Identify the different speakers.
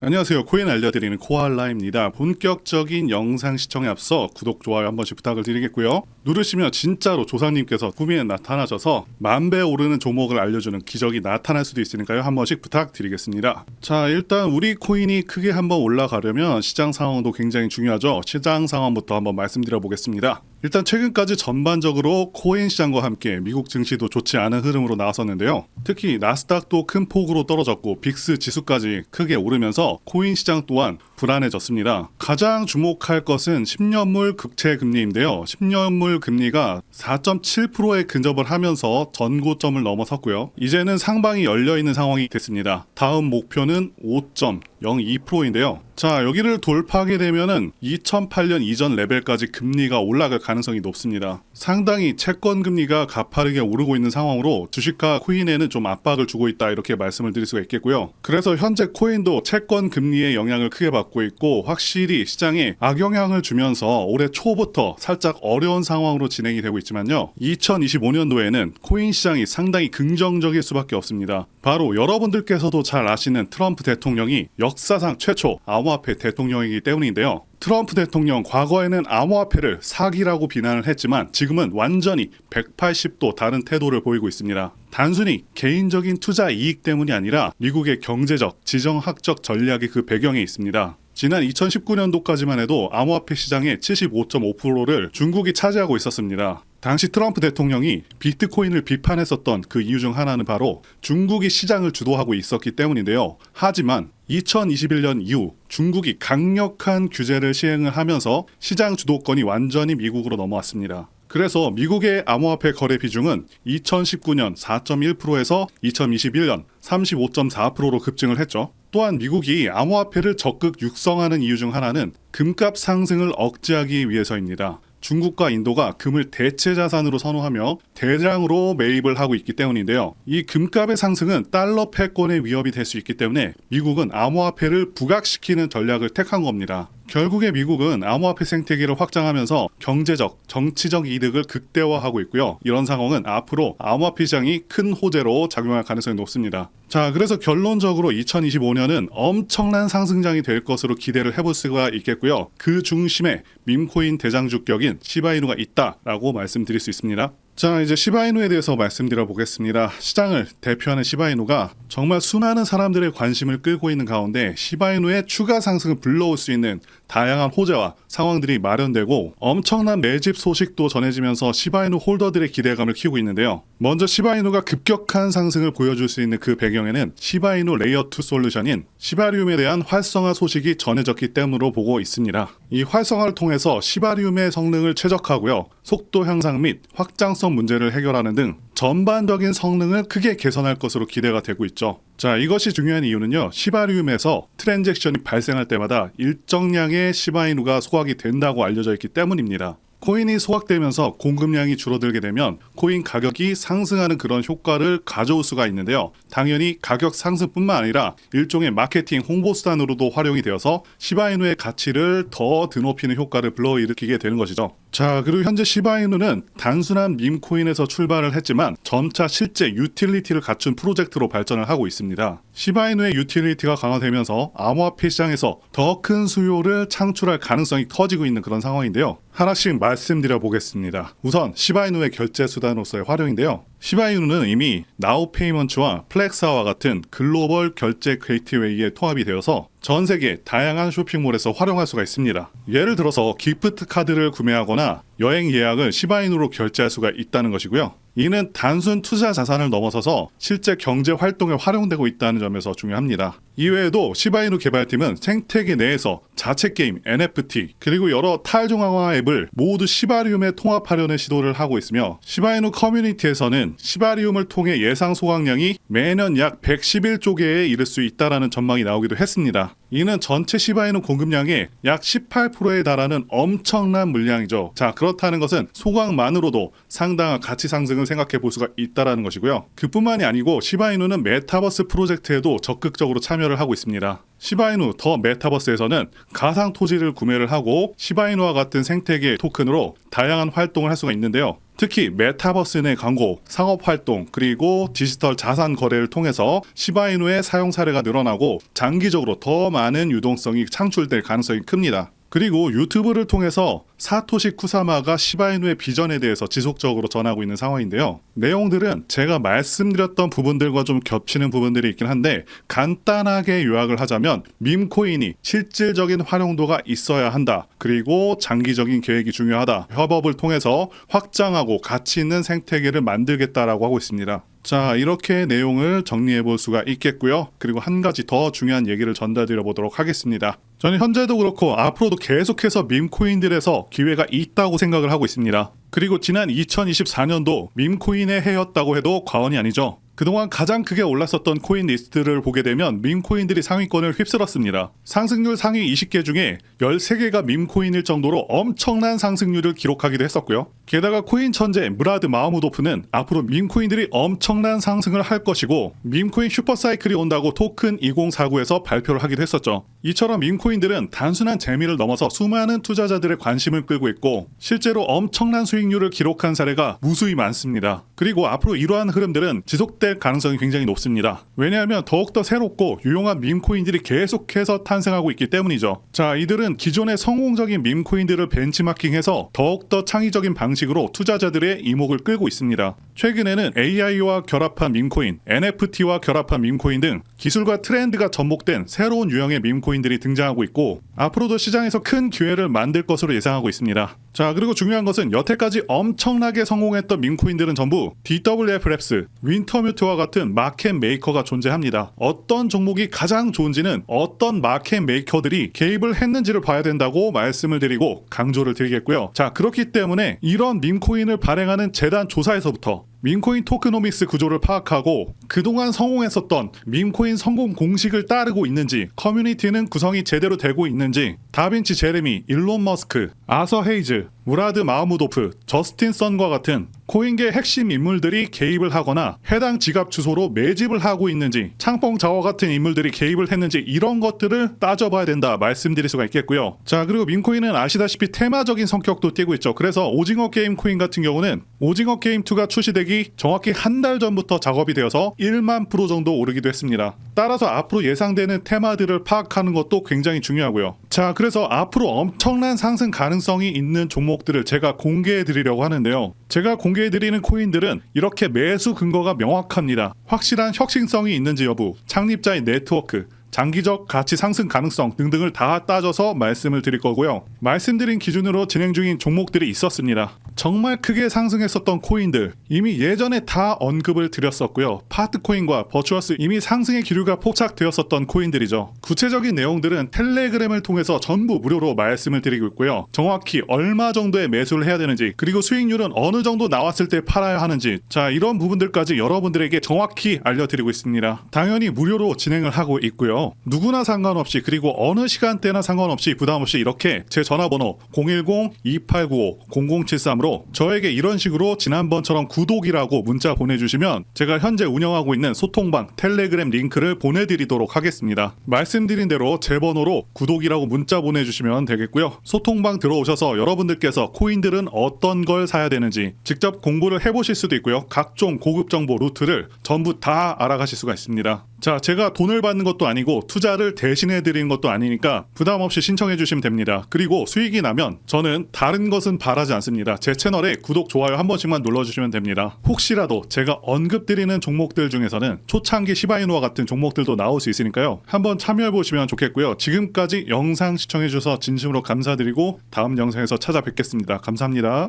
Speaker 1: 안녕하세요. 코인 알려드리는 코알라입니다. 본격적인 영상 시청에 앞서 구독, 좋아요 한 번씩 부탁을 드리겠고요. 누르시면 진짜로 조상님께서 꿈에 나타나셔서 만배 오르는 종목을 알려주는 기적이 나타날 수도 있으니까요. 한 번씩 부탁드리겠습니다. 자, 일단 우리 코인이 크게 한번 올라가려면 시장 상황도 굉장히 중요하죠. 시장 상황부터 한번 말씀드려 보겠습니다. 일단 최근까지 전반적으로 코인 시장과 함께 미국 증시도 좋지 않은 흐름으로 나왔었는데요. 특히 나스닥도 큰 폭으로 떨어졌고 빅스 지수까지 크게 오르면서 코인 시장 또한 불안해졌습니다. 가장 주목할 것은 10년물 국채 금리인데요. 10년물 금리가 4.7%에 근접을 하면서 전고점을 넘어섰고요. 이제는 상방이 열려있는 상황이 됐습니다. 다음 목표는 5.02%인데요. 자, 여기를 돌파하게 되면은 2008년 이전 레벨까지 금리가 올라갈 가능성이 높습니다. 상당히 채권 금리가 가파르게 오르고 있는 상황으로 주식과 코인에는 좀 압박을 주고 있다, 이렇게 말씀을 드릴 수가 있겠고요. 그래서 현재 코인도 채권 금리의 영향을 크게 받고 있고 확실히 시장에 악영향을 주면서 올해 초부터 살짝 어려운 상황으로 진행이 되고 있지만요. 2025년도에는 코인 시장이 상당히 긍정적일 수밖에 없습니다. 바로 여러분들께서도 잘 아시는 트럼프 대통령이 역사상 최초 암호화폐 대통령이기 때문인데요. 트럼프 대통령 과거에는 암호화폐를 사기라고 비난을 했지만 지금은 완전히 180도 다른 태도를 보이고 있습니다. 단순히 개인적인 투자 이익 때문이 아니라 미국의 경제적, 지정학적 전략이 그 배경에 있습니다. 지난 2019년도까지만 해도 암호화폐 시장의 75.5%를 중국이 차지하고 있었습니다. 당시 트럼프 대통령이 비트코인을 비판했었던 그 이유 중 하나는 바로 중국이 시장을 주도하고 있었기 때문인데요. 하지만 2021년 이후 중국이 강력한 규제를 시행을 하면서 시장 주도권이 완전히 미국으로 넘어왔습니다. 그래서 미국의 암호화폐 거래 비중은 2019년 4.1%에서 2021년 35.4%로 급증을 했죠. 또한 미국이 암호화폐를 적극 육성하는 이유 중 하나는 금값 상승을 억제하기 위해서입니다. 중국과 인도가 금을 대체 자산으로 선호하며 대량으로 매입을 하고 있기 때문인데요. 이 금값의 상승은 달러 패권의 위협이 될 수 있기 때문에 미국은 암호화폐를 부각시키는 전략을 택한 겁니다. 결국에 미국은 암호화폐 생태계를 확장하면서 경제적, 정치적 이득을 극대화하고 있고요. 이런 상황은 앞으로 암호화폐 시장이 큰 호재로 작용할 가능성이 높습니다. 자, 그래서 결론적으로 2025년은 엄청난 상승장이 될 것으로 기대를 해볼 수가 있겠고요. 그 중심에 밈코인 대장주격인 시바이누가 있다라고 말씀드릴 수 있습니다. 자, 이제 시바이누에 대해서 말씀드려 보겠습니다. 시장을 대표하는 시바이누가 정말 수많은 사람들의 관심을 끌고 있는 가운데 시바이누의 추가 상승을 불러올 수 있는 다양한 호재와 상황들이 마련되고 엄청난 매집 소식도 전해지면서 시바이누 홀더들의 기대감을 키우고 있는데요. 먼저 시바이누가 급격한 상승을 보여줄 수 있는 그 배경에는 시바이누 레이어2 솔루션인 시바리움에 대한 활성화 소식이 전해졌기 때문으로 보고 있습니다. 이 활성화를 통해서 시바리움의 성능을 최적화하고요. 속도 향상 및 확장성 문제를 해결하는 등 전반적인 성능을 크게 개선할 것으로 기대가 되고 있죠. 자, 이것이 중요한 이유는요. 시바리움에서 트랜잭션이 발생할 때마다 일정량의 시바이누가 소각이 된다고 알려져 있기 때문입니다. 코인이 소각되면서 공급량이 줄어들게 되면 코인 가격이 상승하는 그런 효과를 가져올 수가 있는데요. 당연히 가격 상승뿐만 아니라 일종의 마케팅 홍보 수단으로도 활용이 되어서 시바이누의 가치를 더 드높이는 효과를 불러일으키게 되는 것이죠. 자, 그리고 현재 시바이누는 단순한 밈코인에서 출발을 했지만 점차 실제 유틸리티를 갖춘 프로젝트로 발전을 하고 있습니다. 시바이누의 유틸리티가 강화되면서 암호화폐 시장에서 더 큰 수요를 창출할 가능성이 커지고 있는 그런 상황인데요. 하나씩 말씀드려 보겠습니다. 우선 시바이누의 결제 수단으로서의 활용인데요. 시바이누는 이미 나우페이먼트와 플렉사와 같은 글로벌 결제 게이트웨이에 통합이 되어서 전 세계 다양한 쇼핑몰에서 활용할 수가 있습니다. 예를 들어서 기프트 카드를 구매하거나 여행 예약을 시바이누로 결제할 수가 있다는 것이고요. 이는 단순 투자 자산을 넘어서서 실제 경제 활동에 활용되고 있다는 점에서 중요합니다. 이외에도 시바이누 개발팀은 생태계 내에서 자체 게임, NFT, 그리고 여러 탈중앙화 앱을 모두 시바리움에 통합하려는 시도를 하고 있으며 시바이누 커뮤니티에서는 시바리움을 통해 예상 소각량이 매년 약 111조 개에 이를 수 있다는 전망이 나오기도 했습니다. 이는 전체 시바이누 공급량의 약 18%에 달하는 엄청난 물량이죠. 자, 그렇다는 것은 소각만으로도 상당한 가치 상승을 생각해 볼 수가 있다는 것이고요. 그뿐만이 아니고 시바이누는 메타버스 프로젝트에도 적극적으로 참여를 하고 있습니다. 시바이누 더 메타버스에서는 가상 토지를 구매를 하고 시바이누와 같은 생태계 토큰으로 다양한 활동을 할 수가 있는데요. 특히 메타버스 내 광고, 상업활동, 그리고 디지털 자산 거래를 통해서 시바이누의 사용 사례가 늘어나고 장기적으로 더 많은 유동성이 창출될 가능성이 큽니다. 그리고 유튜브를 통해서 사토시 쿠사마가 시바이누의 비전에 대해서 지속적으로 전하고 있는 상황인데요. 내용들은 제가 말씀드렸던 부분들과 좀 겹치는 부분들이 있긴 한데 간단하게 요약을 하자면 밈코인이 실질적인 활용도가 있어야 한다. 그리고 장기적인 계획이 중요하다. 협업을 통해서 확장하고 가치 있는 생태계를 만들겠다라고 하고 있습니다. 자, 이렇게 내용을 정리해 볼 수가 있겠고요. 그리고 한 가지 더 중요한 얘기를 전달드려 보도록 하겠습니다. 저는 현재도 그렇고 앞으로도 계속해서 밈코인들에서 기회가 있다고 생각을 하고 있습니다. 그리고 지난 2024년도 밈코인의 해였다고 해도 과언이 아니죠. 그동안 가장 크게 올랐었던 코인 리스트를 보게 되면 밈코인들이 상위권을 휩쓸었습니다. 상승률 상위 20개 중에 13개가 밈코인일 정도로 엄청난 상승률을 기록하기도 했었고요. 게다가 코인 천재 무라드 마흐무도프는 앞으로 밈코인들이 엄청난 상승을 할 것이고 밈코인 슈퍼사이클이 온다고 토큰 2049에서 발표를 하기도 했었죠. 이처럼 밈코인들은 단순한 재미를 넘어서 수많은 투자자들의 관심을 끌고 있고 실제로 엄청난 수익률을 기록한 사례가 무수히 많습니다. 그리고 앞으로 이러한 흐름들은 지속될 가능성이 굉장히 높습니다. 왜냐하면 더욱더 새롭고 유용한 밈코인들이 계속해서 탄생하고 있기 때문이죠. 자, 이들은 기존의 성공적인 밈코인들을 벤치마킹해서 더욱더 창의적인 방식으로 투자자들의 이목을 끌고 있습니다. 최근에는 AI와 결합한 밈코인, NFT와 결합한 밈코인 등 기술과 트렌드가 접목된 새로운 유형의 밈코인들이 등장하고 있고 앞으로도 시장에서 큰 기회를 만들 것으로 예상하고 있습니다. 자, 그리고 중요한 것은 여태까지 엄청나게 성공했던 밈코인들은 전부 DWF 랩스, 윈터뮤트와 같은 마켓 메이커가 존재합니다. 어떤 종목이 가장 좋은지는 어떤 마켓 메이커들이 개입을 했는지를 봐야 된다고 말씀을 드리고 강조를 드리겠고요. 자, 그렇기 때문에 이런 밈코인을 발행하는 재단 조사에서부터 밈코인 토크노믹스 구조를 파악하고 그동안 성공했었던 밈코인 성공 공식을 따르고 있는지, 커뮤니티는 구성이 제대로 되고 있는지, 다빈치 제레미, 일론 머스크, 아서 헤이즈, 무라드 마흐무도프, 저스틴 선과 같은 코인계 핵심 인물들이 개입을 하거나 해당 지갑 주소로 매집을 하고 있는지, 창펑 자워 같은 인물들이 개입을 했는지 이런 것들을 따져봐야 된다 말씀드릴 수가 있겠고요. 자, 그리고 밈코인은 아시다시피 테마적인 성격도 띠고 있죠. 그래서 오징어 게임 코인 같은 경우는 오징어 게임 2가 출시되기 정확히 한 달 전부터 작업이 되어서 1만 프로 정도 오르기도 했습니다. 따라서 앞으로 예상되는 테마들을 파악하는 것도 굉장히 중요하고요. 자, 그래서 앞으로 엄청난 상승 가능성이 있는 종목들을 제가 공개해 드리려고 하는데요. 제가 공개해 드리는 코인들은 이렇게 매수 근거가 명확합니다. 확실한 혁신성이 있는지 여부, 창립자의 네트워크, 장기적 가치 상승 가능성 등등을 다 따져서 말씀을 드릴 거고요. 말씀드린 기준으로 진행 중인 종목들이 있었습니다. 정말 크게 상승했었던 코인들 이미 예전에 다 언급을 드렸었고요. 파트코인과 버추어스 이미 상승의 기류가 포착되었었던 코인들이죠. 구체적인 내용들은 텔레그램을 통해서 전부 무료로 말씀을 드리고 있고요. 정확히 얼마 정도의 매수를 해야 되는지, 그리고 수익률은 어느 정도 나왔을 때 팔아야 하는지, 자, 이런 부분들까지 여러분들에게 정확히 알려드리고 있습니다. 당연히 무료로 진행을 하고 있고요. 누구나 상관없이, 그리고 어느 시간대나 상관없이 부담없이 이렇게 제 전화번호 010-2895-0073으로 저에게 이런 식으로 지난번처럼 구독이라고 문자 보내주시면 제가 현재 운영하고 있는 소통방 텔레그램 링크를 보내드리도록 하겠습니다. 말씀드린 대로 제 번호로 구독이라고 문자 보내주시면 되겠고요. 소통방 들어오셔서 여러분들께서 코인들은 어떤 걸 사야 되는지 직접 공부를 해보실 수도 있고요. 각종 고급 정보 루트를 전부 다 알아가실 수가 있습니다. 자, 제가 돈을 받는 것도 아니고 투자를 대신해 드리는 것도 아니니까 부담 없이 신청해 주시면 됩니다. 그리고 수익이 나면 저는 다른 것은 바라지 않습니다. 제 채널에 구독, 좋아요 한 번씩만 눌러주시면 됩니다. 혹시라도 제가 언급드리는 종목들 중에서는 초창기 시바이누와 같은 종목들도 나올 수 있으니까요. 한번 참여해 보시면 좋겠고요. 지금까지 영상 시청해 주셔서 진심으로 감사드리고 다음 영상에서 찾아뵙겠습니다. 감사합니다.